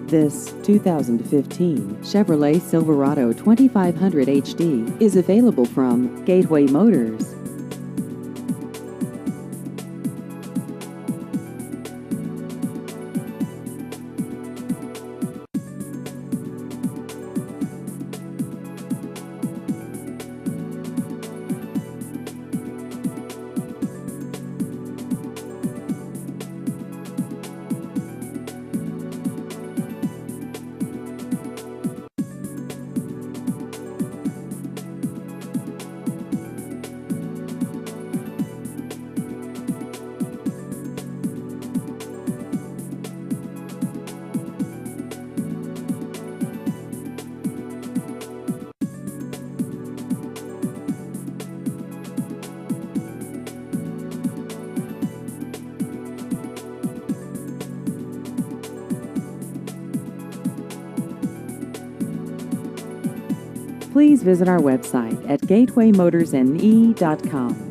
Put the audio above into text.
This 2015 Chevrolet Silverado 2500 HD is available from Gateway Motors. Please visit our website at gatewaymotorsne.com.